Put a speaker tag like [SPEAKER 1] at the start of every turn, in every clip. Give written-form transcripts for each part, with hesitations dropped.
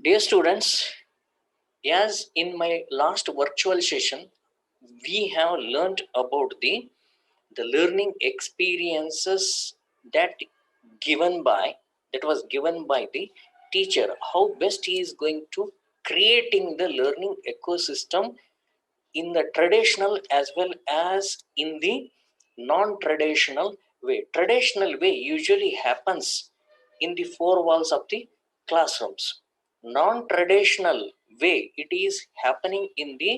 [SPEAKER 1] Dear students, as in my last virtual session, we have learned about the learning experiences given by that was given by the teacher. How best he is going to creating the learning ecosystem in the traditional as well as in the non-traditional way. Traditional way usually happens in the four walls of the classrooms. Non-traditional way, it is happening in the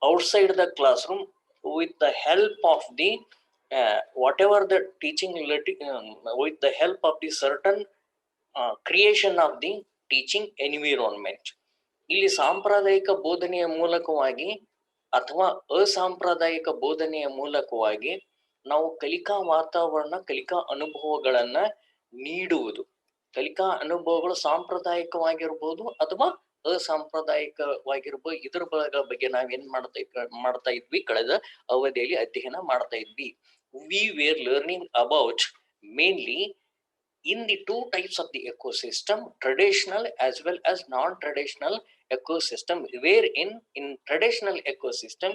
[SPEAKER 1] outside the classroom with the help of the whatever the with the help of the certain creation of the teaching environment. ಇಲ್ಲಿ ಸಾಂಪ್ರದಾಯಿಕ ಬೋಧನೆಯ ಮೂಲಕವಾಗಿ ಅಥವಾ ಅಸಾಂಪ್ರದಾಯಿಕ ಬೋಧನೆಯ ಮೂಲಕವಾಗಿ ನಾವು ಕಲಿಕಾ ವಾತಾವರಣ ಕಲಿಕಾ ಅನುಭವಗಳನ್ನ ನೀಡುವುದು. ಕಲಿಕಾ ಅನುಭವಗಳು ಸಾಂಪ್ರದಾಯಿಕವಾಗಿರ್ಬೋದು ಅಥವಾ ಅಸಾಂಪ್ರದಾಯಿಕವಾಗಿರ್ಬೋದು. ಇದರ ಬಗ್ಗೆ ನಾವೇನ್ ಮಾಡ್ತಾ ಇದ್ವಿ, ಕಳೆದ ಅವಧಿಯಲ್ಲಿ ಅಧ್ಯಯನ ಮಾಡ್ತಾ ಇದ್ವಿ. We were learning about mainly in the two types of the ecosystem, traditional as well as non-traditional ecosystem, wherein in traditional ecosystem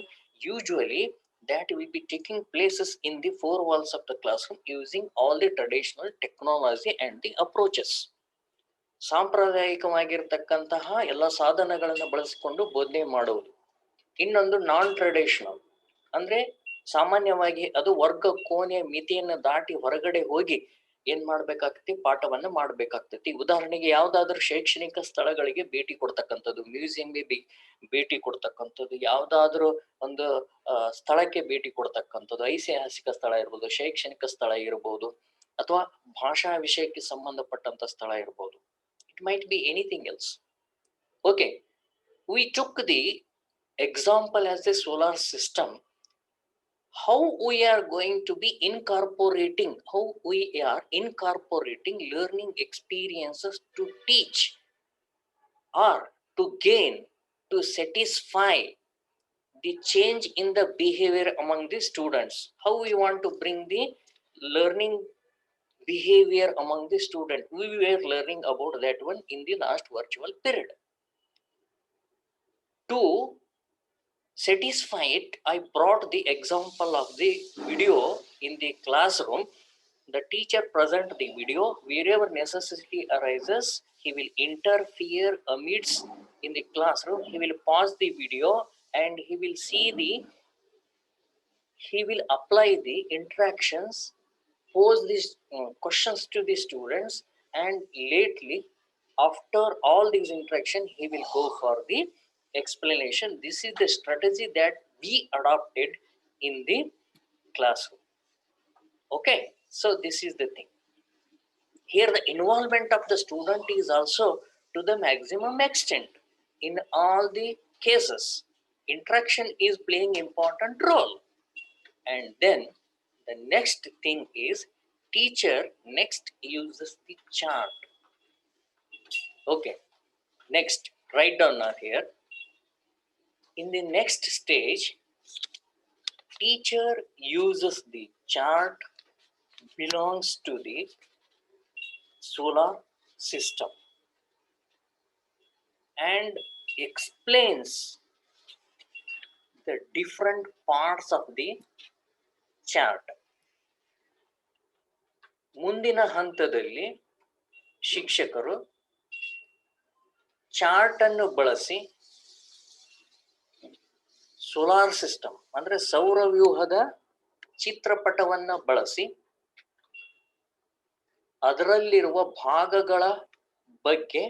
[SPEAKER 1] usually that will be taking places in the four walls of the classroom using all the traditional technology and the approaches. ಸಾಂಪ್ರದಾಯಿಕವಾಗಿರ್ತಕ್ಕಂತಹ ಎಲ್ಲ ಸಾಧನಗಳನ್ನು ಬಳಸಿಕೊಂಡು ಬೋಧನೆ ಮಾಡುವುದು. ಇನ್ನೊಂದು ನಾನ್ traditional ಅಂದ್ರೆ ಸಾಮಾನ್ಯವಾಗಿ ಅದು ವರ್ಗ ಕೋಣೆಯ ಮಿತಿಯನ್ನು ದಾಟಿ ಹೊರಗಡೆ ಹೋಗಿ ಏನ್ ಮಾಡ್ಬೇಕಾಗ್ತೈತಿ, ಪಾಠವನ್ನ ಮಾಡ್ಬೇಕಾಗ್ತೈತಿ. ಉದಾಹರಣೆಗೆ ಯಾವ್ದಾದ್ರು ಶೈಕ್ಷಣಿಕ ಸ್ಥಳಗಳಿಗೆ ಭೇಟಿ ಕೊಡ್ತಕ್ಕಂಥದ್ದು, ಮ್ಯೂಸಿಯಂಗೆ ಭೇಟಿ ಕೊಡ್ತಕ್ಕಂಥದ್ದು, ಯಾವ್ದಾದ್ರು ಒಂದು ಸ್ಥಳಕ್ಕೆ ಭೇಟಿ ಕೊಡ್ತಕ್ಕಂಥದ್ದು, ಐತಿಹಾಸಿಕ ಸ್ಥಳ ಇರ್ಬೋದು, ಶೈಕ್ಷಣಿಕ ಸ್ಥಳ ಇರ್ಬೋದು, ಅಥವಾ ಭಾಷಾ ವಿಷಯಕ್ಕೆ ಸಂಬಂಧಪಟ್ಟಂತ ಸ್ಥಳ ಇರ್ಬೋದು. It might be anything else. Okay, we took the example as the solar system. How we are going to be incorporating learning experiences to teach or to gain, to satisfy the change in the behavior among the students. How we want to bring the learning behavior among the students. We were learning about that one in the last virtual period. To satisfy it, I brought the example of the video in the classroom. The teacher present the video. Wherever necessity arises, he will interfere amidst in the classroom. He will pause the video and he will apply the interactions, pose these questions to the students, and lately after all these interactions he will go for the explanation. This is the strategy that we adopted in the classroom. Okay, so this is the thing. Here the involvement of the student is also to the maximum extent. In all the cases, interaction is playing important role. And then the next thing is teacher next uses the chart. Okay, next write down here. In the next stage, teacher uses the chart belongs to the solar system and explains the different parts of the chart. ಮುಂದಿನ ಹಂತದಲ್ಲಿ ಶಿಕ್ಷಕರು chart ಅನ್ನು ಬಳಸಿ solar system ಅಂದ್ರೆ ಸೌರವ್ಯೂಹದ ಚಿತ್ರಪಟವನ್ನ ಬಳಸಿ ಅದರಲ್ಲಿರುವ ಭಾಗಗಳ ಬಗ್ಗೆ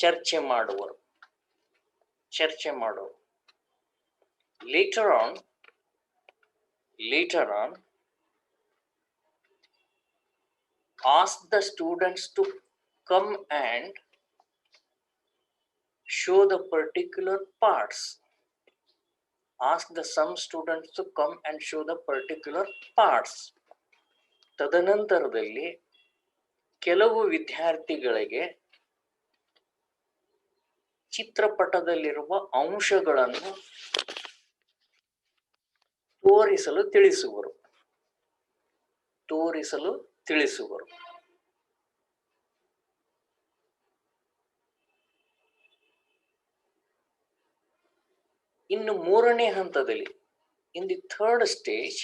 [SPEAKER 1] ಚರ್ಚೆ ಮಾಡುವರು. Later on, ask the students to come and show the particular parts. Some students to come and show the particular parts. ತದನಂತರದಲ್ಲಿ ಕೆಲವು ವಿದ್ಯಾರ್ಥಿಗಳಿಗೆ ಚಿತ್ರಪಟದಲ್ಲಿರುವ ಅಂಶಗಳನ್ನು ತೋರಿಸಲು ತಿಳಿಸುವರು. ಇನ್ನು ಮೂರನೇ ಹಂತದಲ್ಲಿ, in the third stage,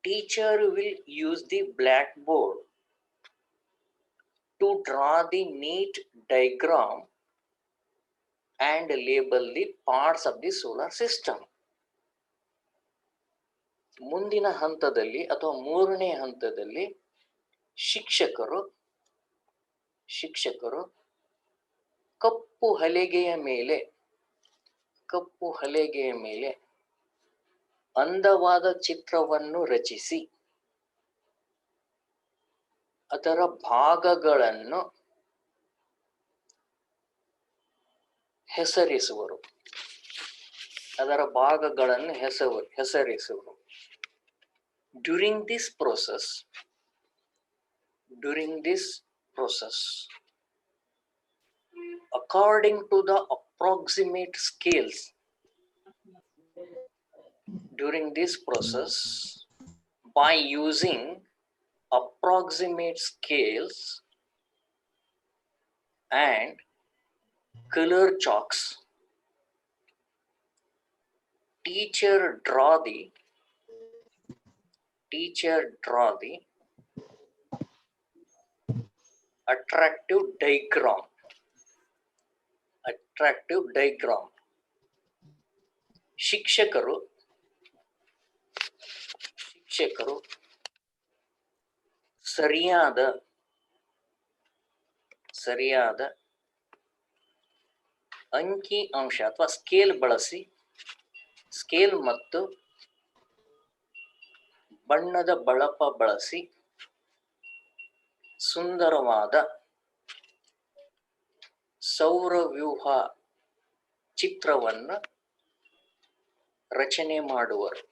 [SPEAKER 1] teacher will use the blackboard to draw the neat diagram and label the parts of the solar system. ಮುಂದಿನ ಹಂತದಲ್ಲಿ ಅಥವಾ ಮೂರನೇ ಹಂತದಲ್ಲಿ ಶಿಕ್ಷಕರು ಕಪ್ಪು ಹಲಗೆಯ ಮೇಲೆ ಅಂದವಾದ ಚಿತ್ರವನ್ನು ರಚಿಸಿ ಅದರ ಭಾಗಗಳನ್ನು ಹೆಸರಿಸುವರು. During this process, according to the approximate scales, by using approximate scales and color chalks, teacher draw the attractive diagram. ಶಿಕ್ಷಕರು ಸರಿಯಾದ ಅಂಕಿ ಅಂಶ ಅಥವಾ ಸ್ಕೇಲ್ ಮತ್ತು ಬಣ್ಣದ ಬಳಪ ಬಳಸಿ ಸುಂದರವಾದ ಸೌರವ್ಯೂಹ ಚಿತ್ರವನ್ನು ರಚನೆ ಮಾಡುವರು.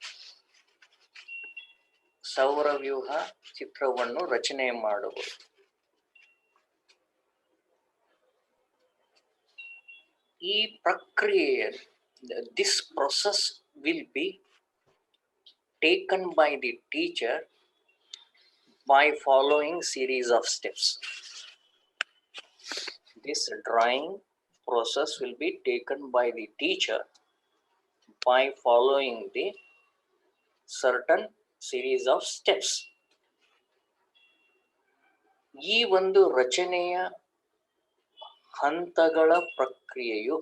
[SPEAKER 1] ಈ ಪ್ರಕ್ರಿಯೆ, this process will be taken by the teacher by following series of steps. This drawing process will be taken by the teacher by following the certain series of steps. ಈ ಒಂದು ರಚನೆಯ ಹಂತಗಳ ಪ್ರಕ್ರಿಯೆಯು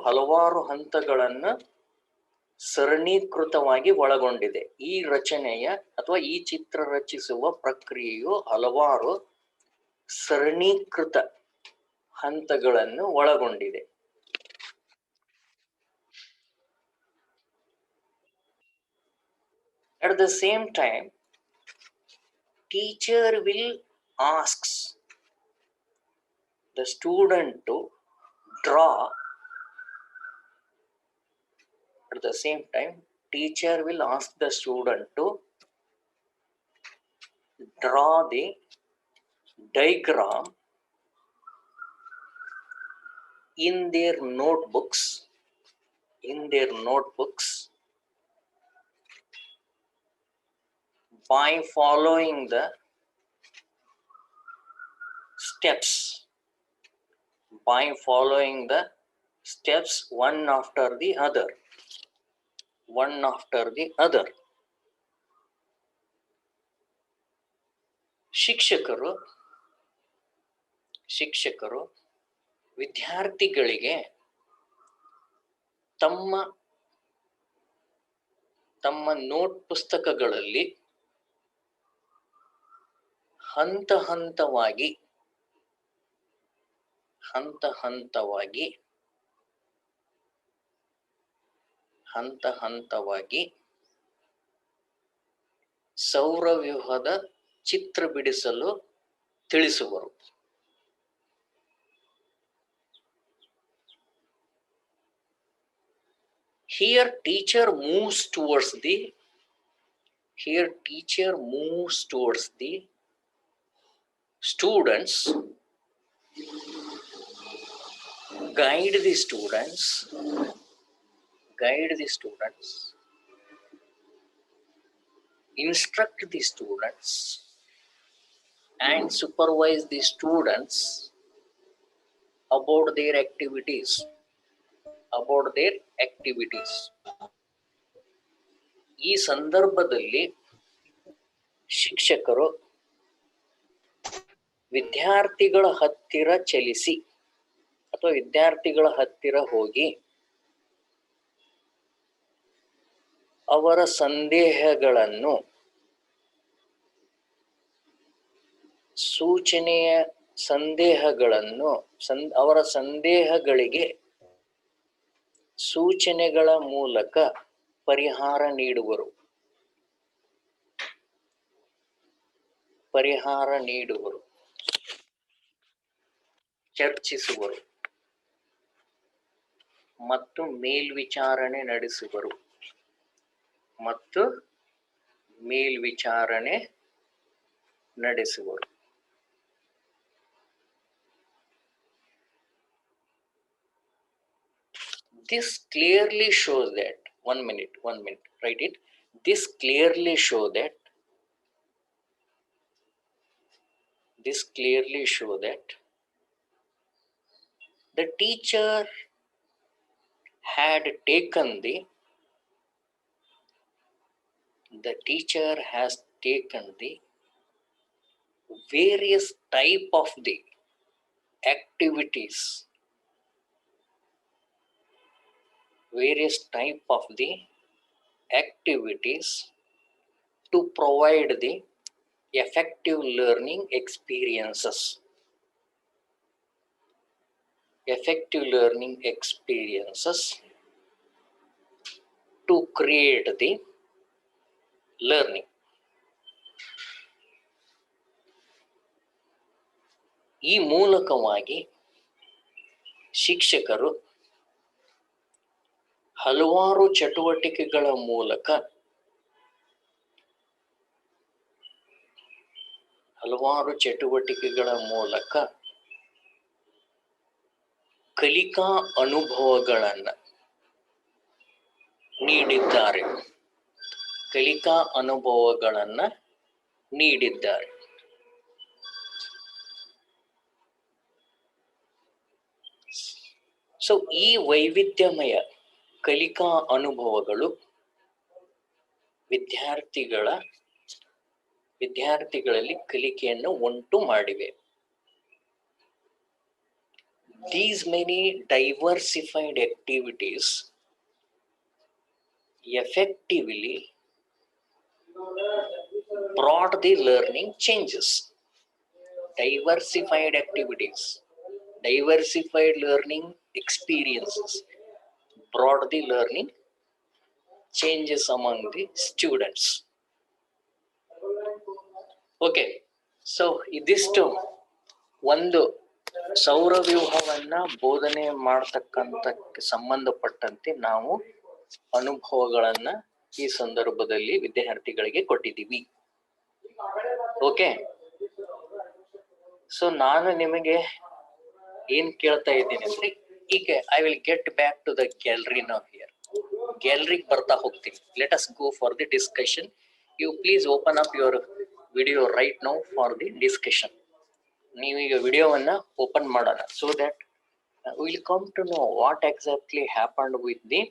[SPEAKER 1] ಹಲವಾರು ಹಂತಗಳನ್ನು ಸರಣೀಕೃತವಾಗಿ ಒಳಗೊಂಡಿದೆ. ಈ ರಚನೆಯ ಅಥವಾ ಈ ಚಿತ್ರ ರಚಿಸುವ ಪ್ರಕ್ರಿಯೆಯು ಹಲವಾರು ಸರಣೀಕೃತ ಹಂತಗಳನ್ನು ಒಳಗೊಂಡಿದೆ. At the same time, teacher will ask the student to draw. At the same time, teacher will ask the student to draw the diagram in their notebooks by following the steps one after the other. ಶಿಕ್ಷಕರು ವಿದ್ಯಾರ್ಥಿಗಳಿಗೆ ತಮ್ಮ note ಪುಸ್ತಕಗಳಲ್ಲಿ ಹಂತ ಹಂತವಾಗಿ ಸೌರವ್ಯೂಹದ ಚಿತ್ರ ಬಿಡಿಸಲು ತಿಳಿಸುವರು. Here teacher moves towards the students guide the students, guide the students, instruct the students, and supervise the students about their activities, about their activities. ಈ ಸಂದರ್ಭದಲ್ಲಿ ಶಿಕ್ಷಕರು ವಿದ್ಯಾರ್ಥಿಗಳ ಹತ್ತಿರ ಚಲಿಸಿ ಅಥವಾ ವಿದ್ಯಾರ್ಥಿಗಳ ಹತ್ತಿರ ಹೋಗಿ ಅವರ ಸಂದೇಹಗಳನ್ನು ಸೂಚನೆಯ ಸಂದೇಹಗಳನ್ನು ಅವರ ಸಂದೇಹಗಳಿಗೆ ಸೂಚನೆಗಳ ಮೂಲಕ ಪರಿಹಾರ ನೀಡುವರು, ಪರಿಹಾರ ನೀಡುವರು, ಚರ್ಚಿಸುವರು ಮತ್ತು ಮೇಲ್ವಿಚಾರಣೆ ನಡೆಸುವರು, ಮತ್ತು ಮೇಲ್ವಿಚಾರಣೆ ನಡೆಸುವರು. This clearly shows that, one minute, write it. This clearly show that the teacher had taken the various type of the activities, to provide the effective learning experiences, to create the learning. ಈ ಮೂಲಕವಾಗಿ ಶಿಕ್ಷಕರು ಹಲವಾರು ಚಟುವಟಿಕೆಗಳ ಮೂಲಕ ಕಲಿಕಾ ಅನುಭವಗಳನ್ನು ನೀಡಿದ್ದಾರೆ. So ಈ ವೈವಿಧ್ಯಮಯ ಕಲಿಕಾ ಅನುಭವಗಳು ವಿದ್ಯಾರ್ಥಿಗಳಲ್ಲಿ ಕಲಿಕೆಯನ್ನು ಉಂಟು ಮಾಡಿವೆ. These many diversified activities effectively brought the learning changes. Diversified learning experiences brought the learning changes among the students. Okay, so ಇದಿಷ್ಟು ಒಂದು ಸೌರವ್ಯೂಹವನ್ನ ಬೋಧನೆ ಮಾಡತಕ್ಕಂತಕ್ಕೆ ಸಂಬಂಧಪಟ್ಟಂತೆ ನಾವು ಅನುಭವಗಳನ್ನ ಈ ಸಂದರ್ಭದಲ್ಲಿ ವಿದ್ಯಾರ್ಥಿಗಳಿಗೆ ಕೊಟ್ಟಿದ್ದೀವಿ. ಓಕೆ, ಸೊ ನಾನು ನಿಮಗೆ ಏನ್ ಕೇಳ್ತಾ ಇದ್ದೀನಿ ಅಂದ್ರೆ, ಈಗ I will get back to the gallery now. Here ಗ್ಯಾಲರಿಗೆ ಬರ್ತಾ ಹೋಗ್ತೀನಿ. Let us go for the discussion. You please open up your video right now for the discussion. ನೀವೀಗ ವಿಡಿಯೋವನ್ನ ಓಪನ್ ಮಾಡೋಣ, so that will come to know what exactly happened with the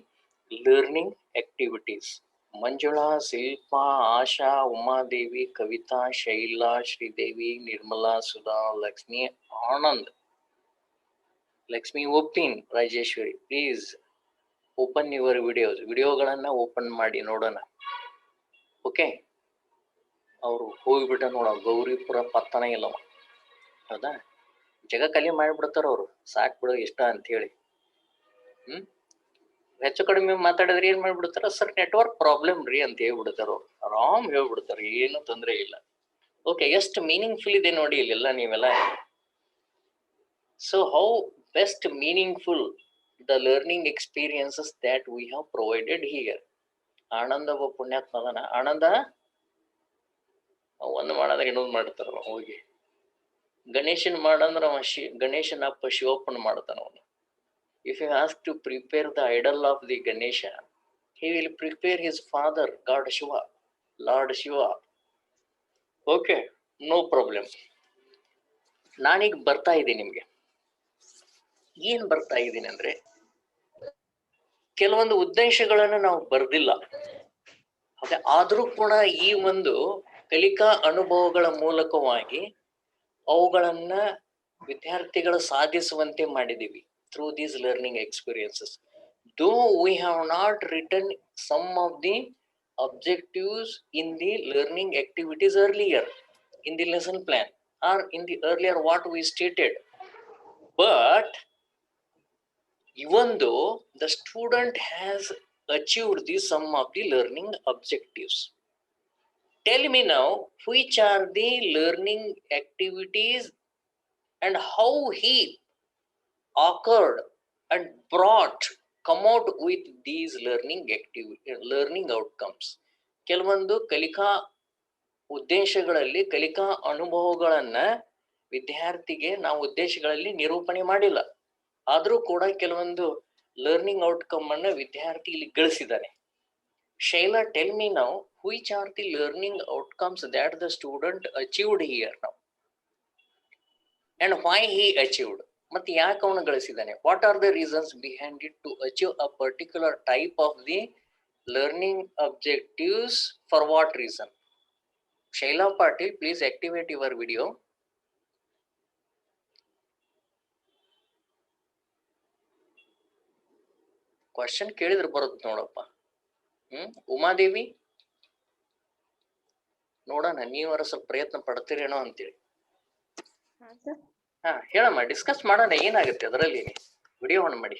[SPEAKER 1] learning activities. Manjula, Shilpa, Asha, Umadevi, Kavitha, Shaila, Sridevi, Nirmala, Sudha, Lakshmi, Anand, Lakshmi ಒಪ್ಪಿನ್, Rajeshwari, please open your ವಿಡಿಯೋಗಳನ್ನ open ಮಾಡಿ ನೋಡೋಣ. Okay, ಅವರು ಹೋಗ್ಬಿಟ್ಟ ನೋಡ, ಗೌರಿಪುರ ಪತ್ತನ ಇಲ್ಲವ, ಹೌದಾ? ಜಗ ಖಾಲಿ ಮಾಡಿಬಿಡ್ತಾರ ಅವರು, ಸಾಕ್ ಬಿಡು ಇಷ್ಟ ಅಂತ ಹೇಳಿ. ಹೆಚ್ಚು ಕಡಿಮೆ ಮಾತಾಡಿದ್ರೆ ಏನ್ ಮಾಡ್ಬಿಡ್ತಾರ, ಸರ್ ನೆಟ್ವರ್ಕ್ ಪ್ರಾಬ್ಲಮ್ ರೀ ಅಂತ ಹೇಳ್ಬಿಡ್ತಾರ ಅವ್ರು. ಆರಾಮ್ ಹೇಳ್ಬಿಡ್ತಾರ, ಏನು ತೊಂದರೆ ಇಲ್ಲ. ಓಕೆ, ಎಷ್ಟು ಮೀನಿಂಗ್ಫುಲ್ ಇದೆ ನೋಡಿ ಇಲ್ಲೆಲ್ಲ ನೀವೆಲ್ಲ. So how best meaningful the learning experiences that we have provided here. Ananda ಒಬ್ಬ ಪುಣ್ಯಾತ್ಮ ಅದನ. ಆನಂದ ಒಂದು ಮಾಡಂದ್ರೆ ಇನ್ನೊಂದು ಮಾಡ್ತಾರ ಹೋಗಿ. ಗಣೇಶನ್ ಮಾಡಂದ್ರ ಅವ ಗಣೇಶನ ಅಪ್ಪ ಶಿವಪ್ಪನ ಮಾಡ್ತಾನ ಅವನು. If you ask to prepare the idol of the Ganesha, he will prepare his father, God Shiva, Lord Shiva. Okay, no problem. ನಾನೀಗ ಬರ್ತಾ ಇದ್ದೀನಿ ನಿಮ್ಗೆ. ಏನ್ ಬರ್ತಾ ಇದ್ದೀನಿ ಅಂದ್ರೆ, ಕೆಲವೊಂದು ಉದ್ದೇಶಗಳನ್ನು ನಾವು ಬರ್ದಿಲ್ಲ. ಆದ್ರೂ ಕೂಡ ಈ ಒಂದು ಕಲಿಕಾ ಅನುಭವಗಳ ಮೂಲಕವಾಗಿ ಅವುಗಳನ್ನ ವಿದ್ಯಾರ್ಥಿಗಳು ಸಾಧಿಸುವಂತೆ ಮಾಡಿದೀವಿ through these learning experiences. Though we have not written some of the objectives in the learning activities earlier in the lesson plan or in the earlier what we stated, but even though the student has achieved the sum of the learning objectives, tell me now which are the learning activities and how he occurred and come out with these learning outcomes. ಕೆಲವೊಂದು ಕಲಿಕಾ ಉದ್ದೇಶಗಳಲ್ಲಿ ಕಲಿಕಾ ಅನುಭವಗಳನ್ನ ವಿದ್ಯಾರ್ಥಿಗೆ ನಾವು ಉದ್ದೇಶಗಳಲ್ಲಿ ನಿರೂಪಣೆ ಮಾಡಿಲ್ಲ, ಆದ್ರೂ ಕೂಡ ಕೆಲವೊಂದು ಲರ್ನಿಂಗ್ ಔಟ್ಕಮ್ ಅನ್ನ ವಿದ್ಯಾರ್ಥಿ ಇಲ್ಲಿ ಗಳಿಸಿದ್ದಾನೆ. Shaila, tell me now which are the learning outcomes that the student achieved here now and why he achieved, ಮತ್ತೆ ಯಾಕೆ ಅವನು ಗಳಿಸಿದ್ದಾನೆ, what are the reasons behind it to achieve a particular type of the learning objectives, for what reason? Shaila Patil, please activate your video. Question ಕೇಳಿದ್ರೆ ಬರುತ್ತೆ ನೋಡಪ್ಪ. ಉಮಾದೇವಿ, ನೋಡೋಣ ನೀವರ ಸ್ವಲ್ಪ ಪ್ರಯತ್ನ ಪಡ್ತೀರೇನೋ ಅಂತೇಳಿ. ಹಾ ಹೇಳಮ್ಮ, ಡಿಸ್ಕಸ್ ಮಾಡೋಣ, ಏನಾಗುತ್ತೆ ಅದರಲ್ಲಿ. ವಿಡಿಯೋ ಆನ್ ಮಾಡಿ.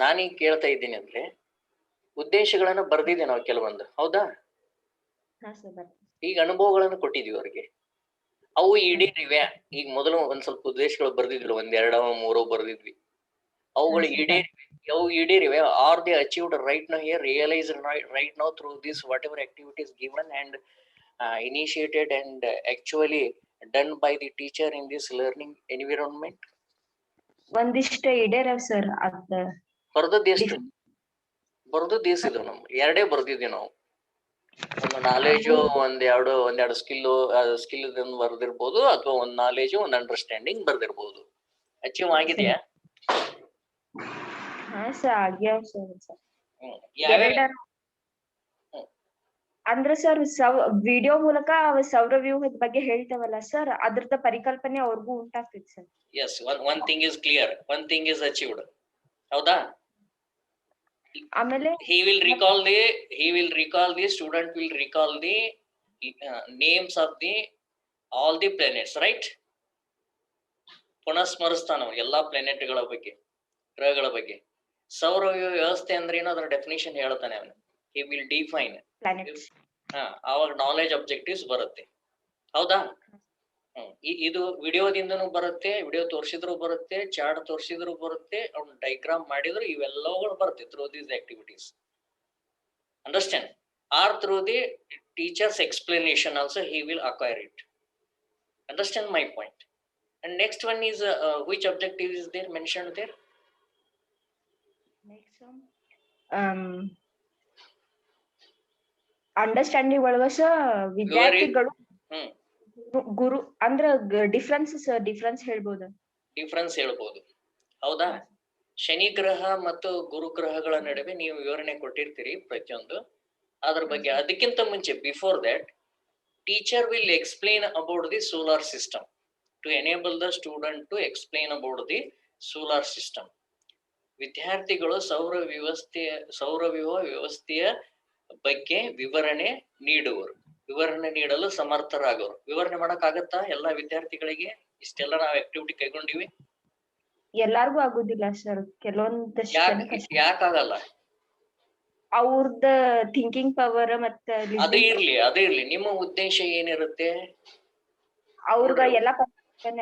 [SPEAKER 1] ನಾನೀಗ ಕೇಳ್ತಾ ಇದ್ದೀನಿ ಅಂದ್ರೆ ಉದ್ದೇಶಗಳನ್ನ ಬರ್ದಿದ್ದೆ ನಾವು ಕೆಲವೊಂದು, ಹೌದಾ? ಈಗ ಅನುಭವಗಳನ್ನು ಕೊಟ್ಟಿದೀವಿ ಅವ್ರಿಗೆ, ಅವು ಈಡೇರಿವೆ. ಈಗ ಮೊದಲು ಒಂದ್ ಸ್ವಲ್ಪ ಉದ್ದೇಶಗಳು ಬರ್ದಿದ್ವಿ, ಒಂದ್ 2-3 ಬರ್ದಿದ್ವಿ, ಅವುಗಳು ಈಡೇರಿವೆ. Are they achieved right now here, realised right now through this whatever activities given and initiated and actually done by the teacher in this learning environment?
[SPEAKER 2] ಒಂದಿಷ್ಟು ಈಡೇರವ್ ಸರ್.
[SPEAKER 1] ಬರ್ದದ್ದು ಎಷ್ಟು ಇದಾವೆ? ನಮ್ಗೆ 2 ಬರ್ದಿದ್ವಿ ನಾವು. ಒಂದು ನಾಲೆಜು, ಒಂದೆರಡು ಸ್ಕಿಲ್ ಬರ್ದಿರ್ಬೋದು, ಅಥವಾ ಒಂದ್ ನಾಲೆಜು, ಒಂದ್ ಅಂಡರ್ಸ್ಟ್ಯಾಂಡಿಂಗ್ ಬರ್ದಿರ್ಬೋದು. ಅಚೀವ್ ಆಗಿದೆಯಾ?
[SPEAKER 2] ಅಂದ್ರೆ ಸರ್ ವಿಡಿಯೋ ಮೂಲಕ ಸೌರವ್ಯೂಹದ ಬಗ್ಗೆ ಹೇಳ್ತೇವಲ್ಲ ಸರ್, ಅದ್ರದ ಪರಿಕಲ್ಪನೆ ಅವ್ರಿಗೂ ಉಂಟಾಗ್ತೈತಿ sir.
[SPEAKER 1] Yes, one thing is clear, one thing is achieved, ಹೌದಾ?
[SPEAKER 2] ಆಮೇಲೆ
[SPEAKER 1] he will recall the student will recall the names of the all the planets, right? ಪುನಃ ಸ್ಮರಿಸ್ತಾನ ಎಲ್ಲಾ ಪ್ಲಾನೆಟ್ಗಳ ಬಗ್ಗೆ, ಗ್ರಹಗಳ ಬಗ್ಗೆ. ಸೌರವ್ಯೂಹ ವ್ಯವಸ್ಥೆ ಅಂದ್ರೆ ಏನೋ ಅದರ ಡೆಫಿನೇಷನ್ ಹೇಳ್ತಾನೆ ಅವನು. he will define planets. ಅವಾಗ ನಾಲೆಜ್ ಅಬ್ಜೆಕ್ಟಿವ್ಸ್ ಬರುತ್ತೆ, ಹೌದಾ? ಇದು ವಿಡಿಯೋದಿಂದನೂ ಬರುತ್ತೆ, ವಿಡಿಯೋ ತೋರಿಸಿದ್ರು ಬರುತ್ತೆ, ಚಾರ್ಟ್ ತೋರಿಸಿದ್ರು ಬರುತ್ತೆ, ಅವ್ನು ಡೈಗ್ರಾಮ್ ಮಾಡಿದ್ರು ಇವೆಲ್ಲವುಗಳು ಬರುತ್ತೆ through these activities. Understand? R through the teachers explanation also he will acquire it. Understand my point? And next one is which objective is there mentioned there?
[SPEAKER 2] Next one understanding ಒಳಗ ವಿದ್ಯಾರ್ಥಿಗಳು ಗುರು ಅಂದ್ರ difference ಹೇಳ್ಬೋದು,
[SPEAKER 1] ಹೌದಾ? ಶನಿ ಗ್ರಹ ಮತ್ತು ಗುರು ಗ್ರಹಗಳ ನಡುವೆ ನೀವು ವಿವರಣೆ ಕೊಟ್ಟಿರ್ತೀರಿ ಪ್ರತಿಯೊಂದು ಅದ್ರ ಬಗ್ಗೆ. ಅದಕ್ಕಿಂತ ಮುಂಚೆ, before that, teacher will explain about the solar system to enable the student to explain about the solar system. ವಿದ್ಯಾರ್ಥಿಗಳು ಸೌರವ್ಯೂಹ ವ್ಯವಸ್ಥೆಯ ಬಗ್ಗೆ ವಿವರಣೆ ನೀಡಲು ಸಮರ್ಥರಾಗೋರು. ವಿವರಣೆ ಮಾಡಕ್ ಆಗತ್ತಾ ಎಲ್ಲಾ ವಿದ್ಯಾರ್ಥಿಗಳಿಗೆ? ಇಷ್ಟೆಲ್ಲ ನಾವು ಆಕ್ಟಿವಿಟಿ ಕೈಗೊಂಡಿವಿ.
[SPEAKER 2] ಎಲ್ಲಾರ್ಗು ಆಗುದಿಲ್ಲ ಸರ್, ಕೆಲವೊಂದಷ್ಟು.
[SPEAKER 1] ಯಾಕಾಗಲ್ಲ?
[SPEAKER 2] ಅವ್ರದ ಥಿಂಕಿಂಗ್ ಪವರ್ ಮತ್ತೆ
[SPEAKER 1] ಅದೇ ಇರ್ಲಿ. ನಿಮ್ಮ ಉದ್ದೇಶ ಏನಿರುತ್ತೆ?
[SPEAKER 2] ಅವ್ರಗ ಎಲ್ಲ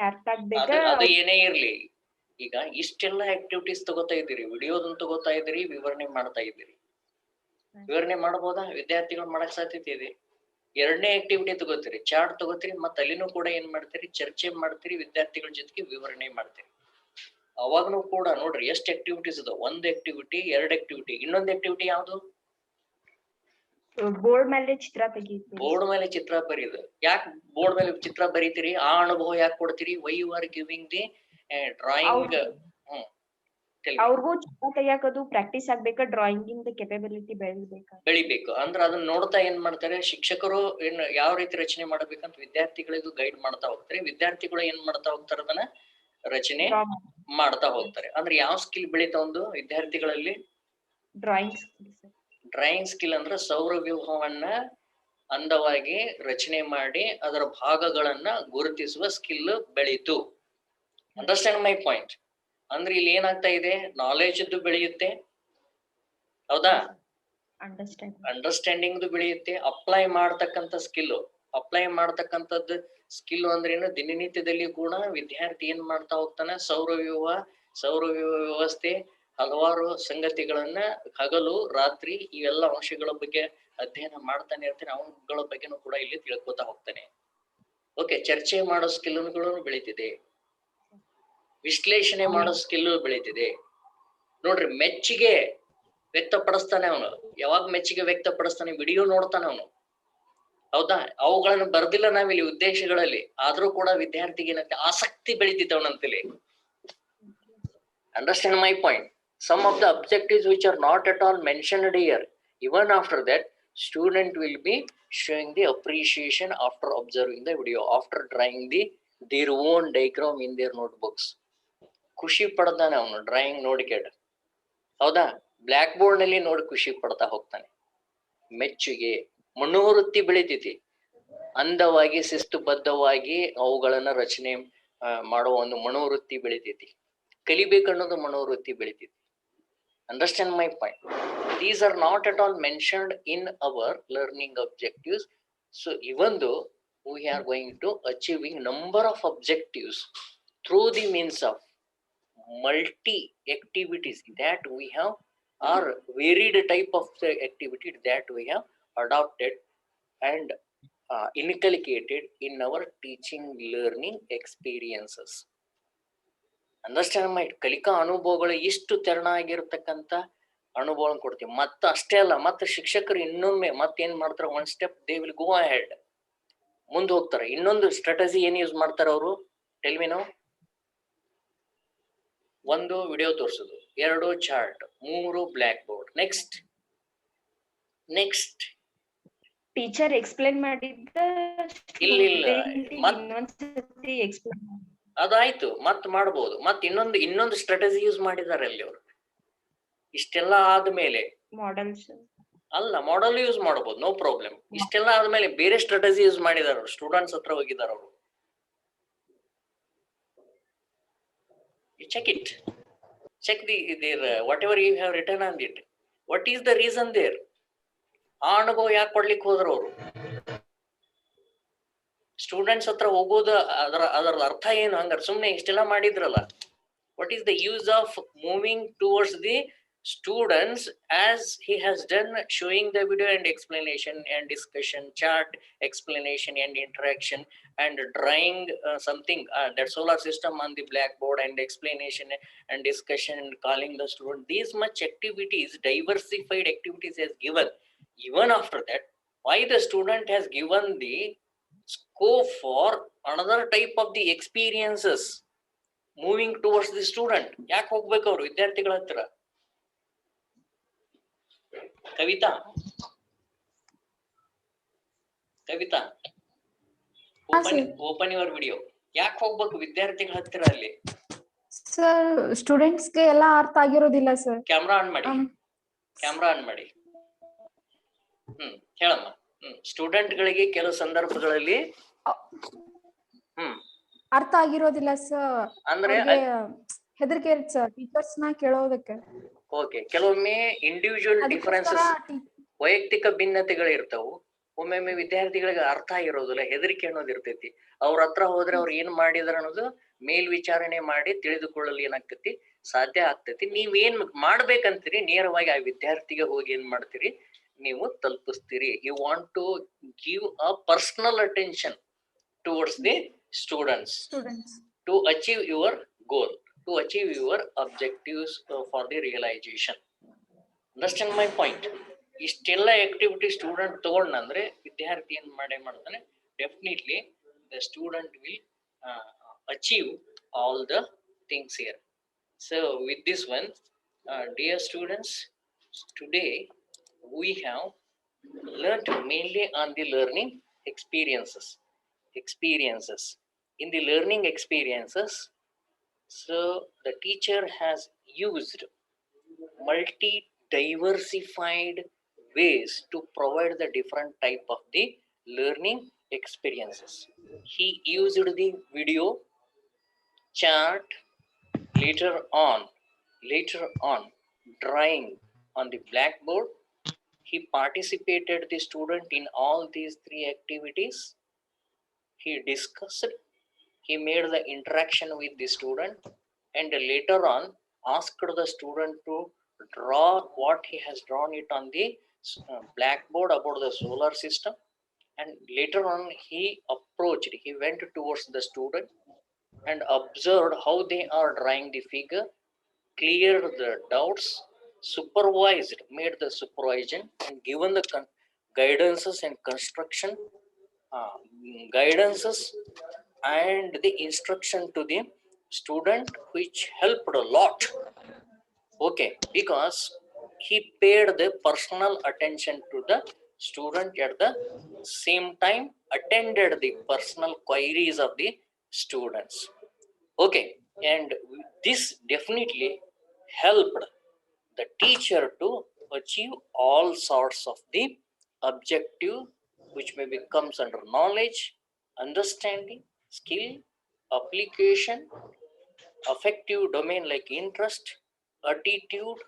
[SPEAKER 2] ಅರ್ಥ ಆಗ್ಬೇಕು.
[SPEAKER 1] ಅದು ಏನೇ ಇರ್ಲಿ, ಈಗ ಇಷ್ಟೆಲ್ಲ ಆಕ್ಟಿವಿಟೀಸ್ ತಗೋತಾ ಇದ್ದೀರಿ, ವಿಡಿಯೋದನ್ನ ತಗೋತಾ ಇದ್ದೀರಿ, ವಿವರಣೆ ಮಾಡ್ತಾ ಇದ್ದೀರಿ. ವಿವರಣೆ ಮಾಡಬಹುದಾ? ವಿದ್ಯಾರ್ಥಿಗಳು ಮಾಡಕ್ ಸಾಧ್ಯತೆ ಇದೆ? ಎರಡನೇ ಆಕ್ಟಿವಿಟಿ ತಗೋತೀರಿ, ಚಾರ್ಟ್ ತಗೋತೀರಿ, ಮತ್ತೆ ಅಲ್ಲಿನೂ ಕೂಡ ಏನ್ ಮಾಡ್ತೀರಿ, ಚರ್ಚೆ ಮಾಡ್ತೀರಿ, ವಿದ್ಯಾರ್ಥಿಗಳ ಜೊತೆಗೆ ವಿವರಣೆ ಮಾಡ್ತೀರಿ. ಅವಾಗನು ಕೂಡ ನೋಡ್ರಿ ಎಷ್ಟು ಆಕ್ಟಿವಿಟೀಸ್ ಅದ. ಒಂದ್ ಆಕ್ಟಿವಿಟಿ, ಎರಡ್ ಆಕ್ಟಿವಿಟಿ, ಇನ್ನೊಂದ್ ಆಕ್ಟಿವಿಟಿ ಯಾವ್ದು?
[SPEAKER 2] ಬೋರ್ಡ್ ಮೇಲೆ ಚಿತ್ರ ತೆಗಿತೀವಿ.
[SPEAKER 1] ಬೋರ್ಡ್ ಮೇಲೆ ಚಿತ್ರ ಬರೀದು. ಯಾಕೆ ಬೋರ್ಡ್ ಮೇಲೆ ಚಿತ್ರ ಬರೀತೀರಿ? ಆ ಅನುಭವ ಯಾಕೆ ಕೊಡ್ತೀರಿ? Why you are giving the drawing.
[SPEAKER 2] ಅವ್ರಿಗೂ ಚಿತ್ರ ತೆಗಿಯಾಕದು ಪ್ರಾಕ್ಟೀಸ್ ಆಗ್ಬೇಕಾ, ಡ್ರಾಯಿಂಗ್ ಇಂದ ಕೆಪಬಿಲಿಟಿ
[SPEAKER 1] ಬೆಳಿಬೇಕು. ಅಂದ್ರೆ ಅದನ್ನ ನೋಡ್ತಾ ಏನ್ ಮಾಡ್ತಾರೆ ಶಿಕ್ಷಕರು, ಏನ್ ಯಾವ ರೀತಿ ರಚನೆ ಮಾಡ್ಬೇಕಂತ ವಿದ್ಯಾರ್ಥಿಗಳಿಗೂ ಗೈಡ್ ಮಾಡ್ತಾ ಹೋಗ್ತಾರೆ. ವಿದ್ಯಾರ್ಥಿಗಳು ಏನ್ ಮಾಡ್ತಾ ಹೋಗ್ತಾರೆ, ಅದನ್ನ ರಚನೆ ಮಾಡ್ತಾ ಹೋಗ್ತಾರೆ. ಅಂದ್ರೆ ಯಾವ ಸ್ಕಿಲ್ ಬೆಳೀತಾ ಒಂದು ವಿದ್ಯಾರ್ಥಿಗಳಲ್ಲಿ?
[SPEAKER 2] Drawing skill.
[SPEAKER 1] ಡ್ರಾಯಿಂಗ್ ಸ್ಕಿಲ್ ಅಂದ್ರೆ ಸೌರವ್ಯೂಹವನ್ನ ಅಂದವಾಗಿ ರಚನೆ ಮಾಡಿ ಅದರ ಭಾಗಗಳನ್ನ ಗುರುತಿಸುವ ಸ್ಕಿಲ್ ಬೆಳೀತು. Understand my point? ಅಂದ್ರೆ ಇಲ್ಲಿ ಏನಾಗ್ತಾ ಇದೆ, ನಾಲೆಜ್ ಬೆಳೆಯುತ್ತೆ, ಹೌದಾ? ಅಂಡರ್ಸ್ಟ್ಯಾಂಡಿಂಗ್ ಬೆಳೆಯುತ್ತೆ. ಅಪ್ಲೈ ಮಾಡ್ತಕ್ಕಂಥ ಸ್ಕಿಲ್, ಅಪ್ಲೈ ಮಾಡ್ತಕ್ಕಂಥದ್ದು ಸ್ಕಿಲ್ ಅಂದ್ರೇನು? ದಿನನಿತ್ಯದಲ್ಲಿ ಕೂಡ ವಿದ್ಯಾರ್ಥಿ ಏನ್ ಮಾಡ್ತಾ ಹೋಗ್ತಾನೆ, ಸೌರವ್ಯೂಹ ವ್ಯವಸ್ಥೆ, ಹಲವಾರು ಸಂಗತಿಗಳನ್ನ ಹಗಲು ರಾತ್ರಿ ಇವೆಲ್ಲ ಅಂಶಗಳ ಬಗ್ಗೆ ಅಧ್ಯಯನ ಮಾಡ್ತಾನೆ ಇರ್ತಾನೆ. ಅವುಗಳ ಬಗ್ಗೆನೂ ಕೂಡ ಇಲ್ಲಿ ತಿಳ್ಕೊತಾ ಹೋಗ್ತಾನೆ. ಓಕೆ, ಚರ್ಚೆ ಮಾಡೋ ಸ್ಕಿಲ್ಗಳು ಬೆಳೀತಿದೆ, ವಿಶ್ಲೇಷಣೆ ಮಾಡೋ ಸ್ಕಿಲ್ ಬೆಳೀತಿದೆ. ನೋಡ್ರಿ, ಮೆಚ್ಚುಗೆ ವ್ಯಕ್ತಪಡಿಸ್ತಾನೆ ಅವನು. ಯಾವಾಗ ಮೆಚ್ಚುಗೆ ವ್ಯಕ್ತಪಡಿಸ್ತಾನೆ? ವಿಡಿಯೋ ನೋಡ್ತಾನೆ ಅವನು, ಹೌದಾ? ಅವುಗಳನ್ನು ಬರ್ದಿಲ್ಲ ನಾವಿಲ್ಲಿ ಉದ್ದೇಶಗಳಲ್ಲಿ, ಆದ್ರೂ ಕೂಡ ವಿದ್ಯಾರ್ಥಿಗೆ ಏನಂತೆ ಆಸಕ್ತಿ ಬೆಳೀತಿತ್ತು ಅವನಂತಲಿ. Understand my point? Some of the objectives which are not at all mentioned here, even after that student will be showing the appreciation after observing the video, after drawing their own diagram in their notebooks. ಖುಷಿ ಪಡ್ತಾನೆ ಅವನು drawing ನೋಡಿಕೆಡ್, ಹೌದಾ? Black board ನಲ್ಲಿ ನೋಡಿ ಖುಷಿ ಪಡ್ತಾ ಹೋಗ್ತಾನೆ. ಮೆಚ್ಚುಗೆ, ಮನೋವೃತ್ತಿ ಬೆಳಿತೈತಿ. ಅಂದವಾಗಿ ಶಿಸ್ತುಬದ್ಧವಾಗಿ ಅವುಗಳನ್ನ ರಚನೆ ಮಾಡುವ ಒಂದು ಮನೋವೃತ್ತಿ ಬೆಳಿತೈತಿ. ಕಲಿಬೇಕನ್ನೋದು ಮನೋವೃತ್ತಿ ಬೆಳಿತೈತಿ. Understand my point? These are not at all mentioned in our learning objectives. So even though we are going to achieving number of objectives through the means of multi activities that we have, or varied type of the activity that we have adopted and inculcated in our teaching learning experiences. Understand my? ಕಲಿಕಾ ಅನುಭವಗಳು ಇಷ್ಟು ತೆರನಾಗಿರ್ತಕ್ಕಂಥ ಅನುಭವ ಕೊಡ್ತೀವಿ. ಮತ್ತ ಅಷ್ಟೇ ಅಲ್ಲ, ಮತ್ತೆ ಶಿಕ್ಷಕರು ಇನ್ನೊಮ್ಮೆ ಮತ್ತೇನ್ ಮಾಡ್ತಾರೆ, one step they will go ahead, ಮುಂದೆ ಹೋಗ್ತಾರೆ. ಇನ್ನೊಂದು ಸ್ಟ್ರಾಟಜಿ ಏನ್ ಯೂಸ್ ಮಾಡ್ತಾರೆ ಅವರು? Tell me now. ಒಂದು ವಿಡಿಯೋ ತೋರಿಸೋದು, ಎರಡು ಚಾರ್ಟ್, ಮೂರು black board. Next
[SPEAKER 2] teacher explain ಮಾಡಿದ್ದ
[SPEAKER 1] ಇಲ್ಲ,
[SPEAKER 2] ಇನ್ನೊಂದ್ಸತಿ ಎಕ್ಸ್ಪ್ಲೈನ್
[SPEAKER 1] ಅದಾಯ್ತು, ಮತ್ ಮಾಡ್ಬೋದು. ಮತ್ ಇನ್ನೊಂದು ಸ್ಟ್ರಾಟಜಿ ಯೂಸ್ ಮಾಡಿದ್ದಾರೆ ಅಲ್ಲಿ ಅವರು. ಇಷ್ಟೆಲ್ಲ ಆದ್ಮೇಲೆ ಮಾಡೆಲ್ ಯೂಸ್ ಮಾಡಬಹುದು, ನೋ ಪ್ರಾಬ್ಲಮ್. ಇಷ್ಟೆಲ್ಲ ಆದ್ಮೇಲೆ ಬೇರೆ ಸ್ಟ್ರಾಟಜಿ ಯೂಸ್ ಮಾಡಿದಾರ, ಸ್ಟೂಡೆಂಟ್ಸ್ ಹತ್ರ ಹೋಗಿದಾರ ಅವರು. Check there whatever you have return on it. What is the reason there? ಆ ಅನುಭವ ಯಾಕೆ ಕೊಡ್ಲಿಕ್ಕೆ ಹೋದ್ರು ಅವರು? ಸ್ಟೂಡೆಂಟ್ಸ್ ಹತ್ರ ಹೋಗೋದು ಅದರ ಅರ್ಥ ಏನು? ಹಂಗಾರೆ ಸುಮ್ನೆ ಇಷ್ಟೆಲ್ಲ ಮಾಡಿದ್ರಲ್ಲ. What is the use of moving towards the students as he has done, showing the video and explanation and discussion, chart explanation and interaction, and drawing something, that solar system on the blackboard, and explanation and discussion, and calling the student. These much activities, diversified activities has given. Even after that, why the student has given the scope for another type of the experiences moving towards the student? ಯಾಕೆ ಹೋಗ್ಬೇಕು ಅವರು ವಿದ್ಯಾರ್ಥಿಗಳ ಹತ್ರ? Kavita open your video. ಯಾಕೆ ಹೋಗ್ಬೇಕು ವಿದ್ಯಾರ್ಥಿಗಳ ಹತ್ತಿರ ಅಲ್ಲಿ?
[SPEAKER 3] ಸರ್, ಸ್ಟೂಡೆಂಟ್ಸ್ ಗೆ ಎಲ್ಲ ಅರ್ಥ ಆಗಿರೋದಿಲ್ಲ ಸರ್.
[SPEAKER 1] ಕ್ಯಾಮ್ರಾ ಆನ್ ಮಾಡಿ. ಹೇಳಮ್ಮ. ಸ್ಟೂಡೆಂಟ್ ಗಳಿಗೆ ಕೆಲವು ಸಂದರ್ಭಗಳಲ್ಲಿ
[SPEAKER 3] ಅರ್ಥ ಆಗಿರೋದಿಲ್ಲ ಸರ್. ಅಂದ್ರೆ ಹೆದರಿಕೆ ಇರುತ್ತೆ ಸರ್ ಟೀಚರ್ಸ್ ನ ಕೇಳೋದಕ್ಕೆ.
[SPEAKER 1] ಓಕೆ, ಕೆಲವೊಮ್ಮೆ ಇಂಡಿವಿಜುವಲ್ ಡಿಫರೆನ್ಸಸ್, ವೈಯಕ್ತಿಕ ಭಿನ್ನತೆಗಳು ಇರ್ತಾವು. ಒಮ್ಮೊಮ್ಮೆ ವಿದ್ಯಾರ್ಥಿಗಳಿಗೆ ಅರ್ಥ ಆಗಿರೋದಿಲ್ಲ, ಹೆದರಿಕೆ ಅನ್ನೋದು ಇರ್ತೈತಿ. ಅವ್ರ ಹತ್ರ ಹೋದ್ರೆ ಅವ್ರು ಏನ್ ಮಾಡಿದಾರ ಅನ್ನೋದು ಮೇಲ್ವಿಚಾರಣೆ ಮಾಡಿ ತಿಳಿದುಕೊಳ್ಳಲು ಏನಾಗ್ತೈತಿ, ಸಾಧ್ಯ ಆಗ್ತೈತಿ. ನೀವೇನ್ ಮಾಡ್ಬೇಕಂತೀರಿ, ನೇರವಾಗಿ ಆ ವಿದ್ಯಾರ್ಥಿಗೆ ಹೋಗಿ ಏನ್ ಮಾಡ್ತೀರಿ, ನೀವು ತಲುಪಿಸ್ತೀರಿ. You want to give a personal attention towards the students
[SPEAKER 3] students.
[SPEAKER 1] to achieve your goal, to achieve your objectives for the realization. Understand my point? ಇಷ್ಟೆಲ್ಲ ಆಕ್ಟಿವಿಟಿ ಸ್ಟೂಡೆಂಟ್ ತಗೊಂಡ್ನಂದ್ರೆ ವಿದ್ಯಾರ್ಥಿ ಏನ್ ಮಾಡ್ತಾನೆ, definitely the student will achieve all the things here. So with this one, dear students, today we have learnt mainly on the learning experiences. In the learning experiences, so the teacher has used multi diversified ways to provide the different type of the learning experiences. He used the video, chart, later on drawing on the blackboard. He participated the student in all these three activities. He discussed, he made the interaction with the student, and later on asked the student to draw what he has drawn it on the blackboard about the solar system. And later on he went towards the student and observed how they are drawing the figure, cleared the doubts, supervised, made the supervision, and given the guidances and construction uh, guidances and the instruction to the student, which helped a lot. Okay, because he paid the personal attention to the student, at the same time attended the personal queries of the students. Okay, and this definitely helped the teacher to achieve all sorts of the objective, which may becomes under knowledge, understanding, skill, application, affective domain like interest, attitude,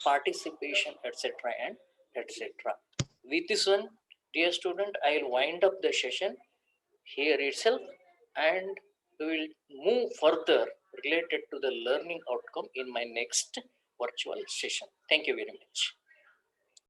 [SPEAKER 1] participation, etc. and etc. With this one, dear student, I will wind up the session here itself, and we will move further related to the learning outcome in my next virtual session. Thank you very much.